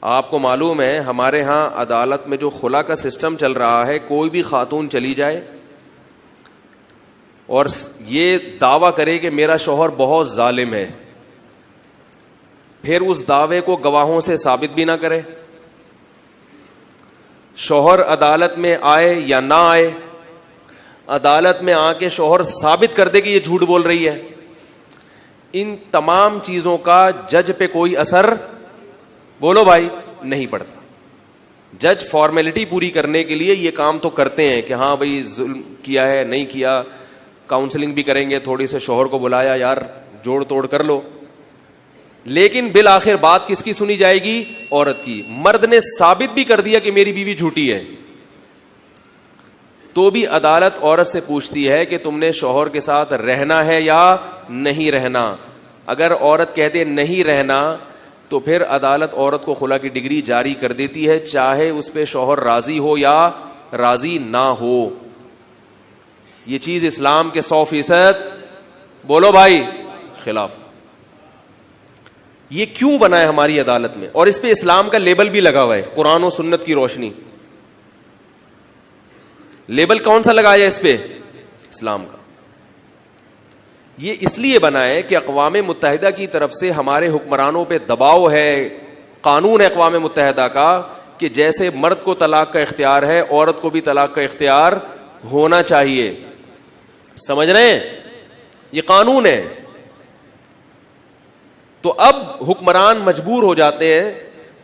آپ کو معلوم ہے ہمارے ہاں عدالت میں جو خلا کا سسٹم چل رہا ہے, کوئی بھی خاتون چلی جائے اور یہ دعویٰ کرے کہ میرا شوہر بہت ظالم ہے, پھر اس دعوے کو گواہوں سے ثابت بھی نہ کرے, شوہر عدالت میں آئے یا نہ آئے, عدالت میں آ کے شوہر ثابت کر دے کہ یہ جھوٹ بول رہی ہے, ان تمام چیزوں کا جج پہ کوئی اثر, بولو بھائی, نہیں پڑتا. جج فارمیلٹی پوری کرنے کے لیے یہ کام تو کرتے ہیں کہ ہاں بھائی ظلم کیا ہے نہیں کیا, کاؤنسلنگ بھی کریں گے, تھوڑی سے شوہر کو بلایا یار جوڑ توڑ کر لو, لیکن بالآخر بات کس کی سنی جائے گی؟ عورت کی. مرد نے ثابت بھی کر دیا کہ میری بیوی جھوٹی ہے, تو بھی عدالت عورت سے پوچھتی ہے کہ تم نے شوہر کے ساتھ رہنا ہے یا نہیں رہنا. اگر عورت کہتے نہیں رہنا تو پھر عدالت عورت کو خلا کی ڈگری جاری کر دیتی ہے, چاہے اس پہ شوہر راضی ہو یا راضی نہ ہو. یہ چیز اسلام کے 100%, بولو بھائی, خلاف. یہ کیوں بنا ہے ہماری عدالت میں؟ اور اس پہ اسلام کا لیبل بھی لگا ہوا ہے, قرآن و سنت کی روشنی. لیبل کون سا لگایا اس پہ؟ اسلام کا. یہ اس لیے بنا ہے کہ اقوام متحدہ کی طرف سے ہمارے حکمرانوں پہ دباؤ ہے, قانون ہے اقوام متحدہ کا کہ جیسے مرد کو طلاق کا اختیار ہے, عورت کو بھی طلاق کا اختیار ہونا چاہیے. سمجھ رہے ہیں؟ یہ قانون ہے. تو اب حکمران مجبور ہو جاتے ہیں,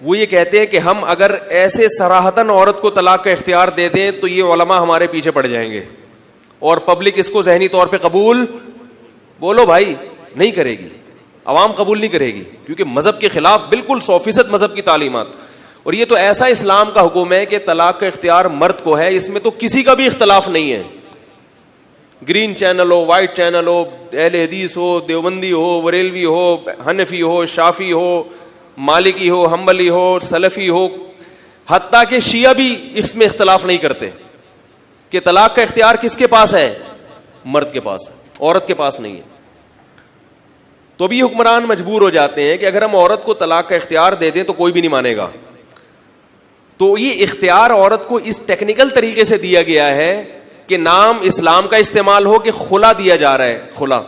وہ یہ کہتے ہیں کہ ہم اگر ایسے صراحتاً عورت کو طلاق کا اختیار دے دیں تو یہ علماء ہمارے پیچھے پڑ جائیں گے اور پبلک اس کو ذہنی طور پہ قبول, بولو بھائی, نہیں کرے گی. عوام قبول نہیں کرے گی کیونکہ مذہب کے خلاف, بالکل 100% مذہب کی تعلیمات. اور یہ تو ایسا اسلام کا حکم ہے کہ طلاق کا اختیار مرد کو ہے, اس میں تو کسی کا بھی اختلاف نہیں ہے. گرین چینل ہو, وائٹ چینل ہو, اہل حدیث ہو, دیوبندی ہو, بریلوی ہو, حنفی ہو, شافی ہو, مالکی ہو, حنبلی ہو, سلفی ہو, حتیٰ کہ شیعہ بھی اس میں اختلاف نہیں کرتے کہ طلاق کا اختیار کس کے پاس ہے؟ مرد کے پاس ہے, عورت کے پاس نہیں ہے. تو بھی حکمران مجبور ہو جاتے ہیں کہ اگر ہم عورت کو طلاق کا اختیار دے دیں تو کوئی بھی نہیں مانے گا. تو یہ اختیار عورت کو اس ٹیکنیکل طریقے سے دیا گیا ہے کہ نام اسلام کا استعمال ہو کہ خلا دیا جا رہا ہے, خلا,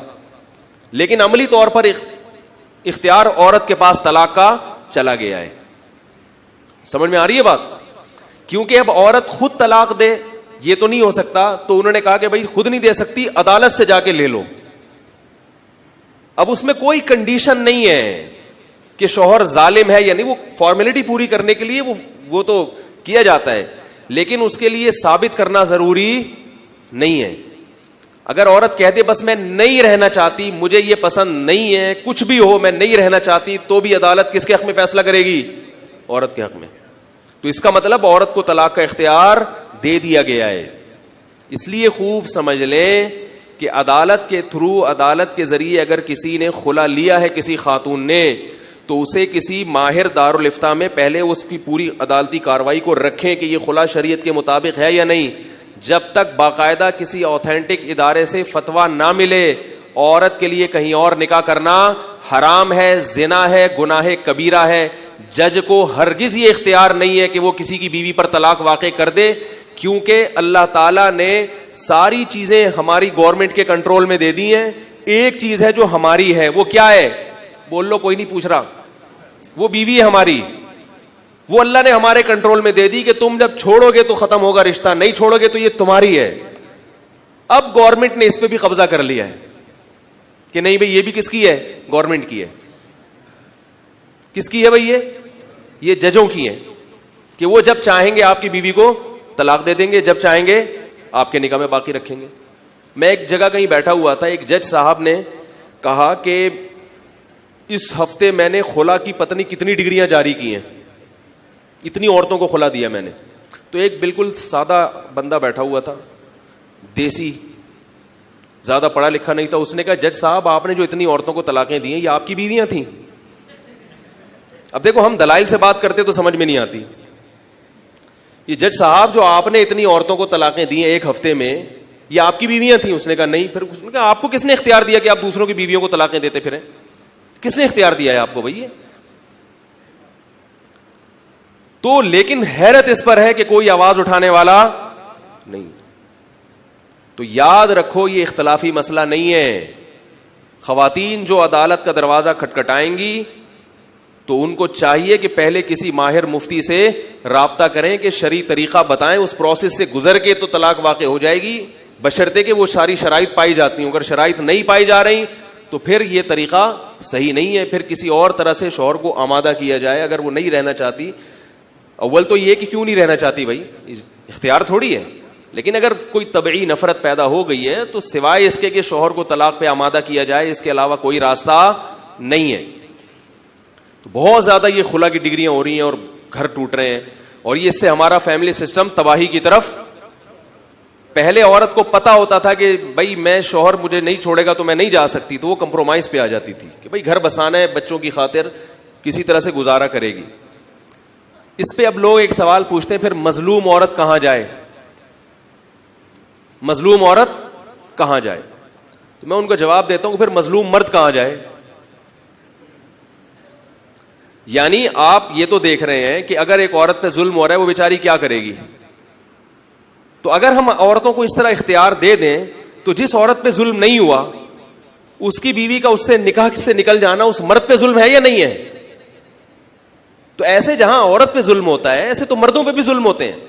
لیکن عملی طور پر اختیار عورت کے پاس طلاق کا چلا گیا ہے. سمجھ میں آ رہی ہے بات؟ کیونکہ اب عورت خود طلاق دے یہ تو نہیں ہو سکتا, تو انہوں نے کہا کہ بھائی خود نہیں دے سکتی, عدالت سے جا کے لے لو. اب اس میں کوئی کنڈیشن نہیں ہے کہ شوہر ظالم ہے یا نہیں, وہ فارمیلٹی پوری کرنے کے لیے وہ تو کیا جاتا ہے, لیکن اس کے لیے ثابت کرنا ضروری نہیں ہے. اگر عورت کہہ دے بس میں نہیں رہنا چاہتی, مجھے یہ پسند نہیں ہے, کچھ بھی ہو میں نہیں رہنا چاہتی, تو بھی عدالت کس کے حق میں فیصلہ کرے گی؟ عورت کے حق میں. تو اس کا مطلب عورت کو طلاق کا اختیار دے دیا گیا ہے. اس لیے خوب سمجھ لیں کہ عدالت کے تھرو, عدالت کے ذریعے اگر کسی نے خلا لیا ہے کسی خاتون نے, تو اسے کسی ماہر دارالافتاء میں پہلے اس کی پوری عدالتی کارروائی کو رکھیں کہ یہ خلا شریعت کے مطابق ہے یا نہیں. جب تک باقاعدہ کسی اوتھینٹک ادارے سے فتویٰ نہ ملے, عورت کے لیے کہیں اور نکاح کرنا حرام ہے, زنا ہے, گناہ کبیرہ ہے. جج کو ہرگز یہ اختیار نہیں ہے کہ وہ کسی کی بیوی پر طلاق واقع کر دے, کیونکہ اللہ تعالیٰ نے ساری چیزیں ہماری گورنمنٹ کے کنٹرول میں دے دی ہیں. ایک چیز ہے جو ہماری ہے, وہ کیا ہے؟ بول لو, کوئی نہیں پوچھ رہا. وہ بیوی ہے ہماری, وہ اللہ نے ہمارے کنٹرول میں دے دی کہ تم جب چھوڑو گے تو ختم ہوگا رشتہ, نہیں چھوڑو گے تو یہ تمہاری ہے. اب گورنمنٹ نے اس پہ بھی قبضہ کر لیا ہے کہ نہیں بھئی یہ بھی کس کی ہے؟ گورنمنٹ کی ہے. کس کی ہے بھئی؟ یہ ججوں کی ہے کہ وہ جب چاہیں گے آپ کی بیوی کو طلاق دے دیں گے, جب چاہیں گے آپ کے نکاح میں باقی رکھیں گے. میں ایک جگہ کہیں بیٹھا ہوا تھا, ایک جج صاحب نے کہا کہ اس ہفتے میں نے خلا کی پتہ نہیں کتنی ڈگریاں جاری کی ہیں, اتنی عورتوں کو خلا دیا میں نے. تو ایک بالکل سادہ بندہ بیٹھا ہوا تھا, دیسی, زیادہ پڑھا لکھا نہیں تھا. اس نے کہا جج صاحب آپ نے جو اتنی عورتوں کو طلاقیں دی ہیں یہ آپ کی بیویاں تھیں؟ اب دیکھو ہم دلائل سے بات کرتے تو سمجھ میں نہیں آتی. یہ جج صاحب جو آپ نے اتنی عورتوں کو طلاقیں دی ہیں ایک ہفتے میں, یہ آپ کی بیویاں تھیں؟ اس نے کہا نہیں. پھر اس نے کہا آپ کو کس نے اختیار دیا کہ آپ دوسروں کی بیویوں کو طلاقیں دیتے پھریں؟ کس نے اختیار دیا ہے آپ کو بھائی؟ تو لیکن حیرت اس پر ہے کہ کوئی آواز اٹھانے والا نہیں. تو یاد رکھو یہ اختلافی مسئلہ نہیں ہے. خواتین جو عدالت کا دروازہ کھٹکھٹائیں گی تو ان کو چاہیے کہ پہلے کسی ماہر مفتی سے رابطہ کریں کہ شرعی طریقہ بتائیں, اس پروسیس سے گزر کے تو طلاق واقع ہو جائے گی, بشرطے کہ وہ ساری شرائط پائی جاتی ہیں. اگر شرائط نہیں پائی جا رہی تو پھر یہ طریقہ صحیح نہیں ہے, پھر کسی اور طرح سے شوہر کو آمادہ کیا جائے. اگر وہ نہیں رہنا چاہتی, اول تو یہ کہ کیوں نہیں رہنا چاہتی, بھائی اختیار تھوڑی ہے, لیکن اگر کوئی طبعی نفرت پیدا ہو گئی ہے تو سوائے اس کے کہ شوہر کو طلاق پہ آمادہ کیا جائے, اس کے علاوہ کوئی راستہ نہیں ہے. تو بہت زیادہ یہ خلا کی ڈگریاں ہو رہی ہیں اور گھر ٹوٹ رہے ہیں, اور یہ اس سے ہمارا فیملی سسٹم تباہی کی طرف. پہلے عورت کو پتا ہوتا تھا کہ بھائی میں شوہر مجھے نہیں چھوڑے گا تو میں نہیں جا سکتی, تو وہ کمپرومائز پہ آ جاتی تھی کہ بھائی گھر بسانا ہے, بچوں کی خاطر کسی طرح سے گزارا کرے گی. اس پہ اب لوگ ایک سوال پوچھتے ہیں, پھر مظلوم عورت کہاں جائے, مظلوم عورت کہاں جائے؟ تو میں ان کو جواب دیتا ہوں کہ پھر مظلوم مرد کہاں جائے. یعنی آپ یہ تو دیکھ رہے ہیں کہ اگر ایک عورت پہ ظلم ہو رہا ہے وہ بیچاری کیا کرے گی. تو اگر ہم عورتوں کو اس طرح اختیار دے دیں تو جس عورت پہ ظلم نہیں ہوا اس کی بیوی کا اس سے نکاح سے نکل جانا اس مرد پہ ظلم ہے یا نہیں ہے؟ تو ایسے جہاں عورت پہ ظلم ہوتا ہے ایسے تو مردوں پہ بھی ظلم ہوتے ہیں.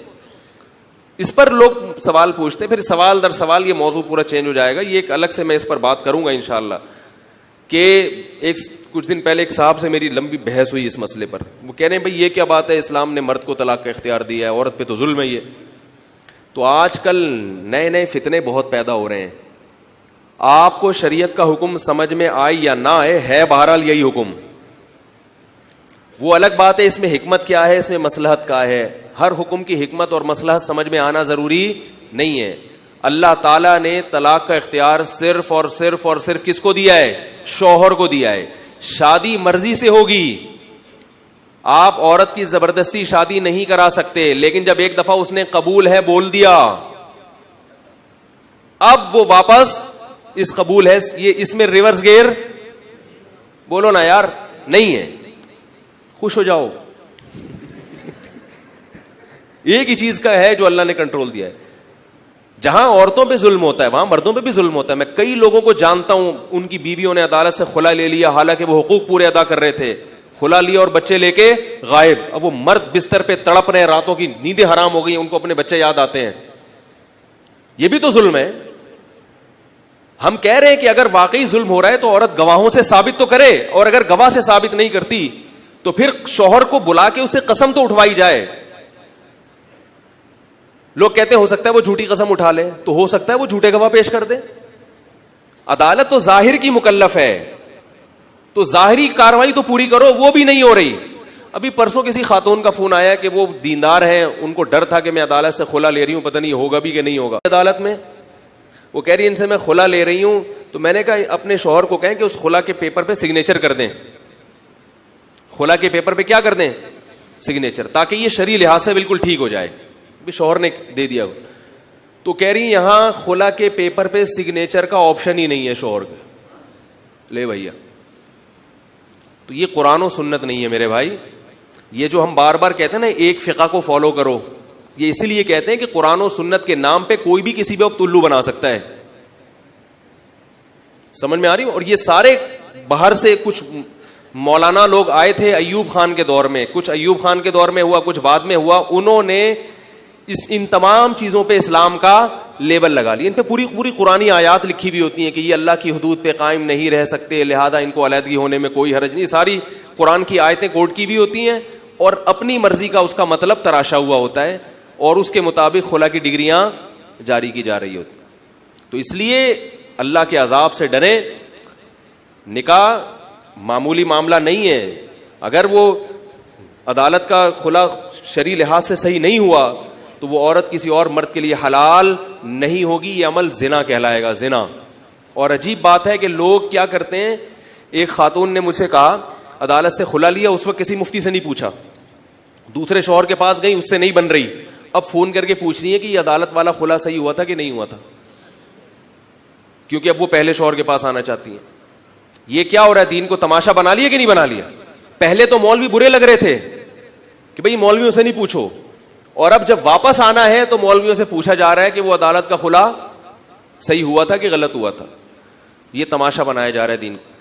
اس پر لوگ سوال پوچھتے ہیں, پھر سوال در سوال یہ موضوع پورا چینج ہو جائے گا. یہ ایک الگ سے میں اس پر بات کروں گا انشاءاللہ. کہ کچھ دن پہلے ایک صاحب سے میری لمبی بحث ہوئی اس مسئلے پر. وہ کہہ رہے ہیں بھائی یہ کیا بات ہے, اسلام نے مرد کو طلاق کا اختیار دیا ہے, عورت پہ تو ظلم ہے یہ. تو آج کل نئے نئے فتنے بہت پیدا ہو رہے ہیں. آپ کو شریعت کا حکم سمجھ میں آئے یا نہ آئے, ہے بہرحال یہی حکم. وہ الگ بات ہے اس میں حکمت کیا ہے, اس میں مصلحت کیا ہے. ہر حکم کی حکمت اور مصلحت سمجھ میں آنا ضروری نہیں ہے. اللہ تعالیٰ نے طلاق کا اختیار صرف اور صرف کس کو دیا ہے؟ شوہر کو دیا ہے. شادی مرضی سے ہوگی, آپ عورت کی زبردستی شادی نہیں کرا سکتے, لیکن جب ایک دفعہ اس نے قبول ہے بول دیا, اب وہ واپس اس قبول ہے, یہ اس میں ریورس گیئر بولو نا یار نہیں ہے. خوش ہو جاؤ. ایک ہی چیز کا ہے جو اللہ نے کنٹرول دیا ہے. جہاں عورتوں پہ ظلم ہوتا ہے وہاں مردوں پہ بھی ظلم ہوتا ہے. میں کئی لوگوں کو جانتا ہوں ان کی بیویوں نے عدالت سے خلا لے لیا حالانکہ وہ حقوق پورے ادا کر رہے تھے, خلا لیا اور بچے لے کے غائب. اب وہ مرد بستر پہ تڑپ رہے ہیں, راتوں کی نیندیں حرام ہو گئی, ان کو اپنے بچے یاد آتے ہیں. یہ بھی تو ظلم ہے. ہم کہہ رہے ہیں کہ اگر واقعی ظلم ہو رہا ہے تو عورت گواہوں سے ثابت تو کرے, اور اگر گواہ سے ثابت نہیں کرتی تو پھر شوہر کو بلا کے اسے قسم تو اٹھوائی جائے. لوگ کہتے ہیں ہو سکتا ہے وہ جھوٹی قسم اٹھا لے, تو ہو سکتا ہے وہ جھوٹے گواہ پیش کر دے. عدالت تو ظاہر کی مکلف ہے, تو ظاہری کاروائی تو پوری کرو, وہ بھی نہیں ہو رہی. ابھی پرسوں کسی خاتون کا فون آیا کہ وہ دیندار ہیں, ان کو ڈر تھا کہ میں عدالت سے خلا لے رہی ہوں, پتہ نہیں ہوگا بھی کہ نہیں ہوگا عدالت میں. وہ کہہ رہی ہے ان سے میں خلا لے رہی ہوں, تو میں نے کہا اپنے شوہر کو کہیں کہ اس خلا کے پیپر پہ سگنیچر کر دیں. خلا کے پیپر پہ کیا کر دیں؟ سگنیچر, تاکہ یہ شرعی لحاظ سے بالکل ٹھیک ہو جائے. شوہر نے دے دیا. تو کہہ رہی یہاں خلا کے پیپر پہ سگنیچر کا آپشن ہی نہیں ہے شوہر کے. لے بھیا, تو یہ قرآن و سنت نہیں ہے میرے بھائی. یہ جو ہم بار بار کہتے ہیں نا ایک فقہ کو فالو کرو, یہ اسی لیے کہتے ہیں کہ قرآن و سنت کے نام پہ کوئی بھی کسی بھی وقت الو بنا سکتا ہے. سمجھ میں آ رہی ہو؟ اور یہ سارے باہر سے کچھ مولانا لوگ آئے تھے ایوب خان کے دور میں, کچھ ایوب خان کے دور میں ہوا, کچھ بعد میں ہوا. انہوں نے ان تمام چیزوں پہ اسلام کا لیبل لگا لیا. ان پہ پوری قرآنی آیات لکھی ہوئی ہوتی ہیں کہ یہ اللہ کی حدود پہ قائم نہیں رہ سکتے, لہذا ان کو علیحدگی ہونے میں کوئی حرج نہیں. ساری قرآن کی آیتیں کوٹ کی ہوئی ہوتی ہیں, اور اپنی مرضی کا اس کا مطلب تراشا ہوا ہوتا ہے, اور اس کے مطابق خلا کی ڈگریاں جاری کی جا رہی ہوتی. تو اس لیے اللہ کے عذاب سے ڈریں. نکاح معمولی معاملہ نہیں ہے. اگر وہ عدالت کا خلا شرعی لحاظ سے صحیح نہیں ہوا تو وہ عورت کسی اور مرد کے لیے حلال نہیں ہوگی. یہ عمل زنا کہلائے گا, زنا. اور عجیب بات ہے کہ لوگ کیا کرتے ہیں, ایک خاتون نے مجھ سے کہا عدالت سے خلا لیا, اس وقت کسی مفتی سے نہیں پوچھا, دوسرے شوہر کے پاس گئی, اس سے نہیں بن رہی, اب فون کر کے پوچھ رہی ہے کہ یہ عدالت والا خلا صحیح ہوا تھا کہ نہیں ہوا تھا, کیونکہ اب وہ پہلے شوہر کے پاس آنا چاہتی ہیں. یہ کیا ہو رہا ہے, دین کو تماشا بنا لیا کہ نہیں بنا لیا؟ پہلے تو مولوی برے لگ رہے تھے, کہ بھئی مولویوں سے نہیں پوچھو, اور اب جب واپس آنا ہے تو مولویوں سے پوچھا جا رہا ہے کہ وہ عدالت کا خلا صحیح ہوا تھا کہ غلط ہوا تھا. یہ تماشا بنایا جا رہا ہے دین کو.